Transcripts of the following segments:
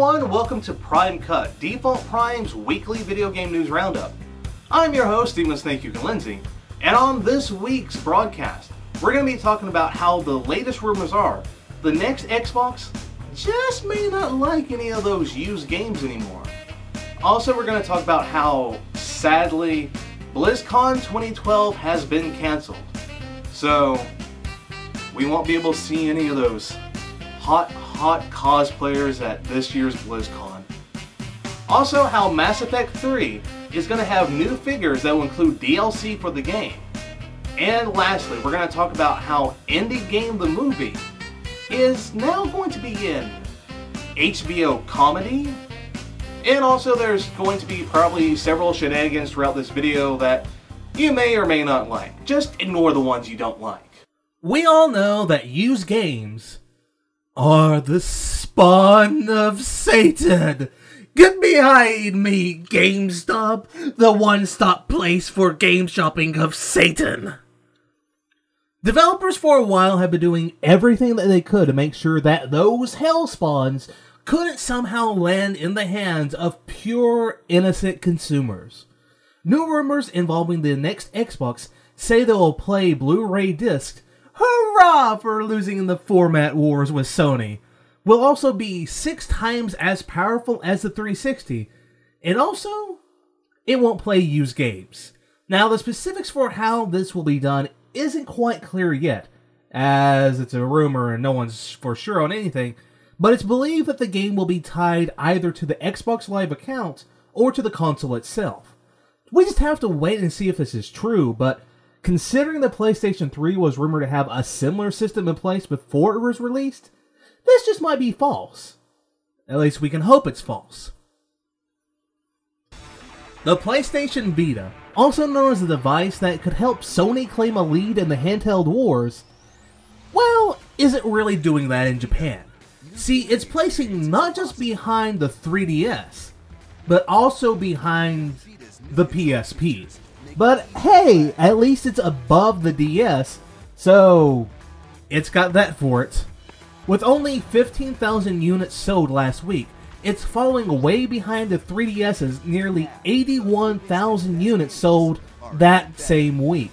everyone, welcome to Prime Cut, Default Prime's weekly video game news roundup. I'm your host, Steven Snake Lindsay, and on this week's broadcast, we're going to be talking about how the latest rumors are the next Xbox just may not like any of those used games anymore. Also, we're going to talk about how, sadly, Blizzcon 2012 has been cancelled. So, we won't be able to see any of those hot cosplayers at this year's Blizzcon. Also, how Mass Effect 3 is going to have new figures that will include DLC for the game. And lastly, we're going to talk about how Indie Game the Movie is now going to be in HBO comedy. And also there's going to be probably several shenanigans throughout this video that you may or may not like. Just ignore the ones you don't like. We all know that used games are the spawn of Satan. Get behind me, GameStop, the one-stop place for game shopping of Satan. Developers for a while have been doing everything that they could to make sure that those hell spawns couldn't somehow land in the hands of pure, innocent consumers. New rumors involving the next Xbox say they will play Blu-ray discs, hurrah for losing in the format wars with Sony, will also be 6 times as powerful as the 360, and also, it won't play used games. Now, the specifics for how this will be done isn't quite clear yet, as it's a rumor and no one's for sure on anything, but it's believed that the game will be tied either to the Xbox Live account or to the console itself. We just have to wait and see if this is true, but considering the PlayStation 3 was rumored to have a similar system in place before it was released, this just might be false. At least we can hope it's false. The PlayStation Vita, also known as a device that could help Sony claim a lead in the handheld wars, well, isn't really doing that in Japan. See, it's placing not just behind the 3DS, but also behind the PSP. But hey, at least it's above the DS, so it's got that for it. With only 15,000 units sold last week, it's following way behind the 3DS's nearly 81,000 units sold that same week.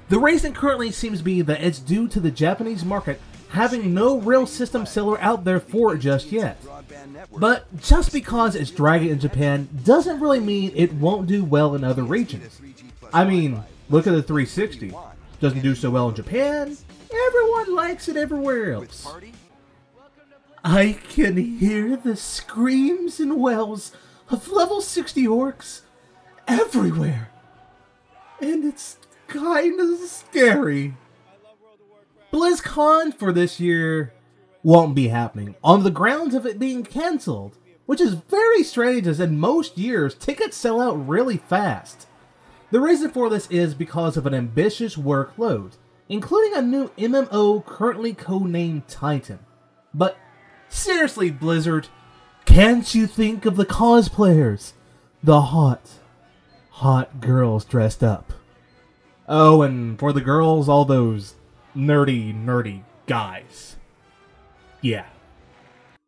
The reason currently seems to be that it's due to the Japanese market having no real system seller out there for it just yet. But just because it's dragging in Japan doesn't really mean it won't do well in other regions. I mean, look at the 360. Doesn't do so well in Japan, everyone likes it everywhere else. I can hear the screams and wails of level 60 orcs everywhere. And it's kinda scary. BlizzCon for this year won't be happening on the grounds of it being cancelled, which is very strange as in most years tickets sell out really fast. The reason for this is because of an ambitious workload, including a new MMO currently codenamed Titan. But seriously, Blizzard, can't you think of the cosplayers? The hot girls dressed up. Oh, and for the girls, all those nerdy guys. Yeah.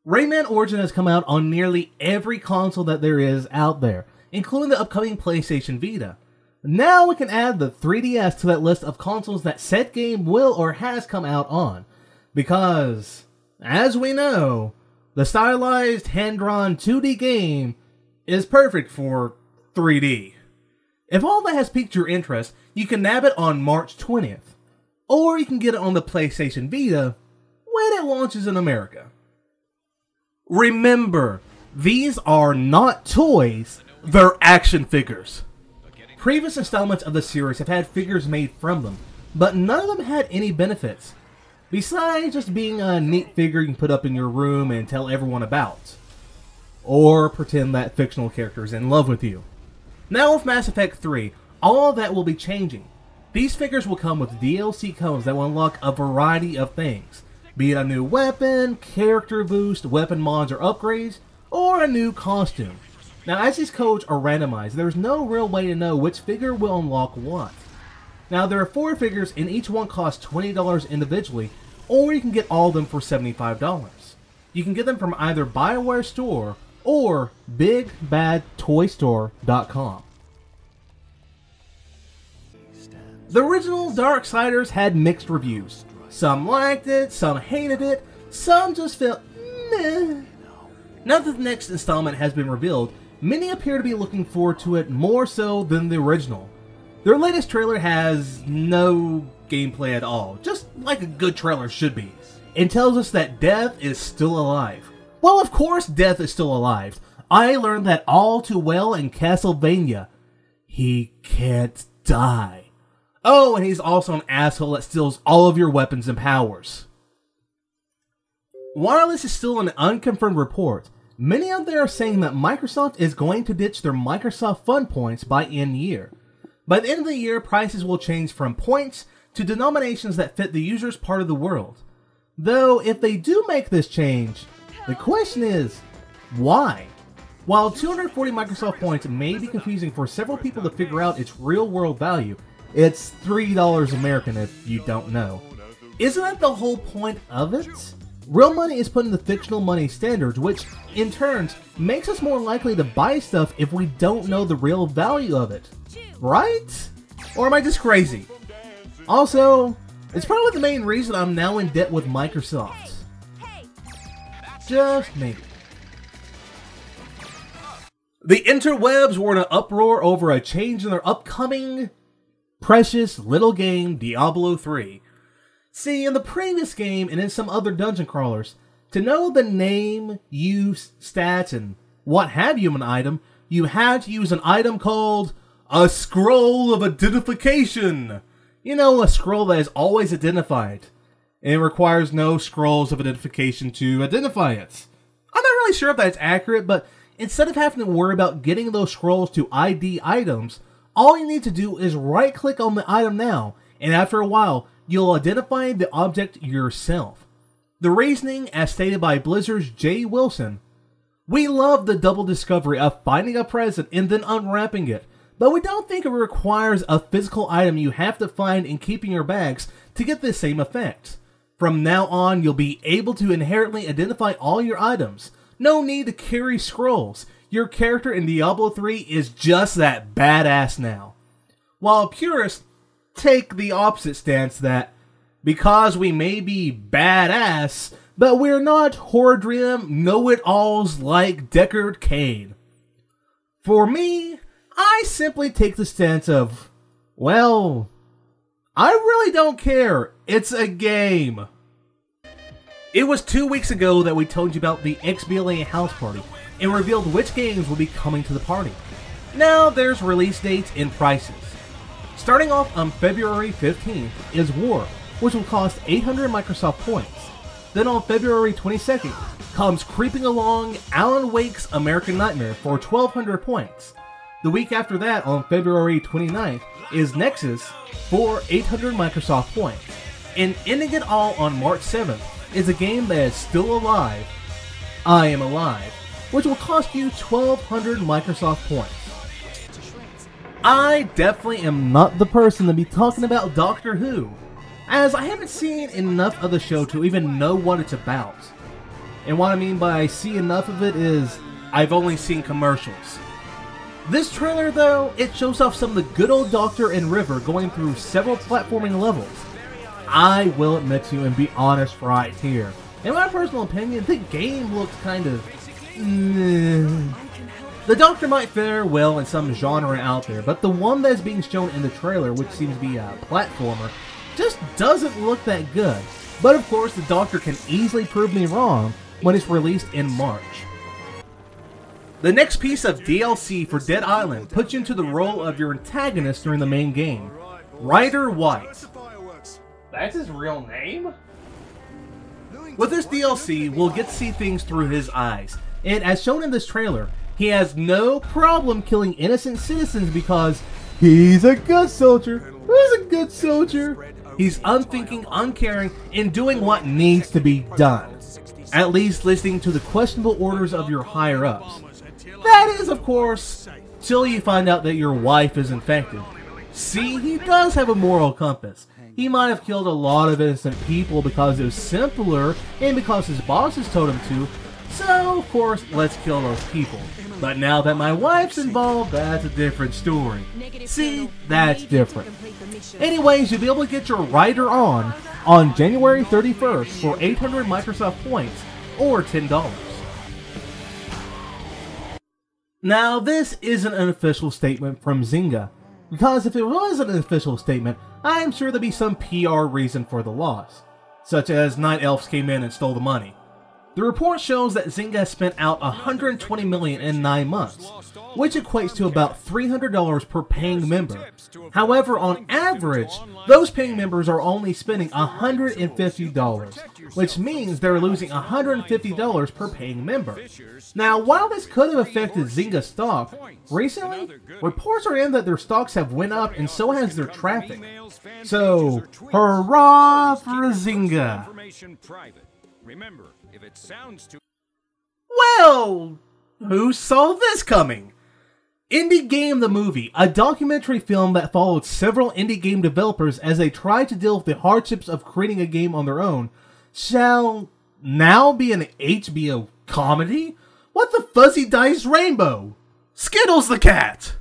Rayman Origin has come out on nearly every console that there is out there, including the upcoming PlayStation Vita. Now we can add the 3DS to that list of consoles that said game will or has come out on, because as we know, the stylized, hand-drawn 2D game is perfect for 3D. If all that has piqued your interest, you can nab it on March 20th. Or you can get it on the PlayStation Vita when it launches in America. Remember, these are not toys, they're action figures. Previous installments of the series have had figures made from them, but none of them had any benefits. Besides just being a neat figure you can put up in your room and tell everyone about. Or pretend that fictional character is in love with you. Now with Mass Effect 3, all of that will be changing. These figures will come with DLC codes that will unlock a variety of things. Be it a new weapon, character boost, weapon mods or upgrades, or a new costume. Now as these codes are randomized, there's no real way to know which figure will unlock what. Now there are 4 figures and each one costs $20 individually, or you can get all of them for $75. You can get them from either BioWare store or BigBadToyStore.com. The original Darksiders had mixed reviews. Some liked it, some hated it, some just felt meh. Now that the next installment has been revealed, many appear to be looking forward to it more so than the original. Their latest trailer has no gameplay at all, just like a good trailer should be, and tells us that Death is still alive. Well, of course Death is still alive. I learned that all too well in Castlevania. He can't die. Oh, and he's also an asshole that steals all of your weapons and powers. While this is still an unconfirmed report, many out there are saying that Microsoft is going to ditch their Microsoft Fun Points by end year. By the end of the year, prices will change from points to denominations that fit the user's part of the world. Though, if they do make this change, the question is, why? While 240 Microsoft points may be confusing for several people to figure out its real-world value, it's $3 American if you don't know. Isn't that the whole point of it? Real money is put into fictional money standards, which, in turn, makes us more likely to buy stuff if we don't know the real value of it. Right? Or am I just crazy? Also, it's probably the main reason I'm now in debt with Microsoft. Just maybe. The interwebs were in an uproar over a change in their upcoming precious little game, Diablo 3. See, in the previous game and in some other dungeon crawlers, to know the name, use, stats, and what have you of an item, you had to use an item called a Scroll of Identification. You know, a scroll that is always identified. And it requires no scrolls of identification to identify it. I'm not really sure if that's accurate, but instead of having to worry about getting those scrolls to ID items, all you need to do is right-click on the item now, and after a while, you'll identify the object yourself. The reasoning, as stated by Blizzard's Jay Wilson: we love the double discovery of finding a present and then unwrapping it, but we don't think it requires a physical item you have to find and keep in your bags to get the same effect. From now on, you'll be able to inherently identify all your items. No need to carry scrolls. Your character in Diablo 3 is just that badass now. While purists take the opposite stance that, because we may be badass, but we're not Horadrim know-it-alls like Deckard Cain. For me, I simply take the stance of, well, I really don't care. It's a game. It was 2 weeks ago that we told you about the XBLA house party and revealed which games will be coming to the party. Now there's release dates and prices. Starting off on February 15th is War, which will cost 800 Microsoft points. Then on February 22nd comes creeping along Alan Wake's American Nightmare for 1200 points. The week after that, on February 29th, is Nexus for 800 Microsoft points. And ending it all on March 7th is a game that is still alive, I Am Alive, which will cost you 1200 Microsoft points. I definitely am not the person to be talking about Doctor Who, as I haven't seen enough of the show to even know what it's about. And what I mean by see enough of it is, I've only seen commercials. This trailer though, it shows off some of the good old Doctor and River going through several platforming levels. I will admit to you and be honest right here. In my personal opinion, the game looks kind of The Doctor might fare well in some genre out there, but the one that's being shown in the trailer, which seems to be a platformer, just doesn't look that good. But of course, the Doctor can easily prove me wrong when it's released in March. The next piece of DLC for Dead Island puts you into the role of your antagonist during the main game, Ryder White. That's his real name? With this DLC, we'll get to see things through his eyes, and as shown in this trailer, he has no problem killing innocent citizens because he's a good soldier. He's a good soldier. He's unthinking, uncaring, and doing what needs to be done. At least listening to the questionable orders of your higher-ups. That is, of course, till you find out that your wife is infected. See, he does have a moral compass. He might have killed a lot of innocent people because it was simpler and because his bosses told him to, So, of course, let's kill those people. But now that my wife's involved, that's a different story. See, that's different. Anyways, you'll be able to get your rider on January 31st for 800 Microsoft points or $10. Now, this isn't an official statement from Zynga, because if it was an official statement, I'm sure there'd be some PR reason for the loss, such as Night Elves came in and stole the money. The report shows that Zynga has spent out $120 million in 9 months, which equates to about $300 per paying member. However, on average, those paying members are only spending $150, which means they're losing $150 per paying member. Now, while this could have affected Zynga's stock, recently, reports are in that their stocks have went up and so has their traffic. So, hurrah for Zynga! Remember, if it sounds too... Well, who saw this coming? Indie Game the Movie, a documentary film that followed several indie game developers as they tried to deal with the hardships of creating a game on their own, shall now be an HBO comedy? What the fuzzy dice rainbow? Skittles the cat!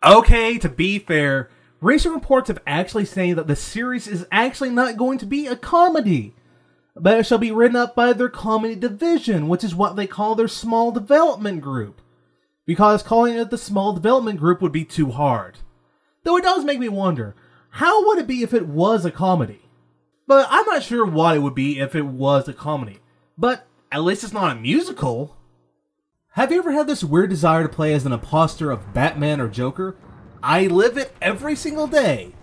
Okay, to be fair, recent reports have actually saying that the series is actually not going to be a comedy, but it shall be written up by their comedy division, which is what they call their small development group, because calling it the small development group would be too hard. Though it does make me wonder, how would it be if it was a comedy? But I'm not sure what it would be if it was a comedy, but at least it's not a musical. Have you ever had this weird desire to play as an imposter of Batman or Joker? I live it every single day.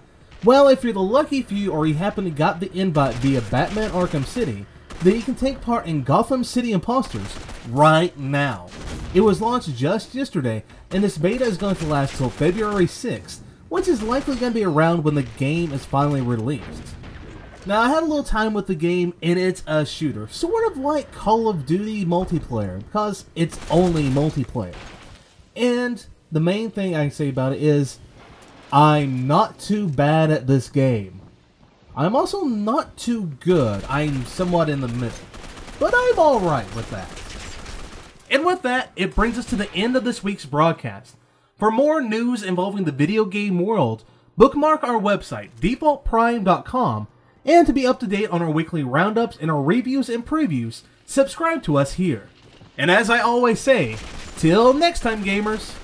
Well, if you're the lucky few or you happen to got the invite via Batman Arkham City, then you can take part in Gotham City Imposters right now. It was launched just yesterday, and this beta is going to last till February 6th, which is likely going to be around when the game is finally released. Now, I had a little time with the game, and it's a shooter, sort of like Call of Duty multiplayer, because it's only multiplayer. And the main thing I can say about it is, I'm not too bad at this game. I'm also not too good. I'm somewhat in the middle. But I'm alright with that. And with that, it brings us to the end of this week's broadcast. For more news involving the video game world, bookmark our website, defaultprime.com, and to be up to date on our weekly roundups and our reviews and previews, subscribe to us here. And as I always say, till next time, gamers!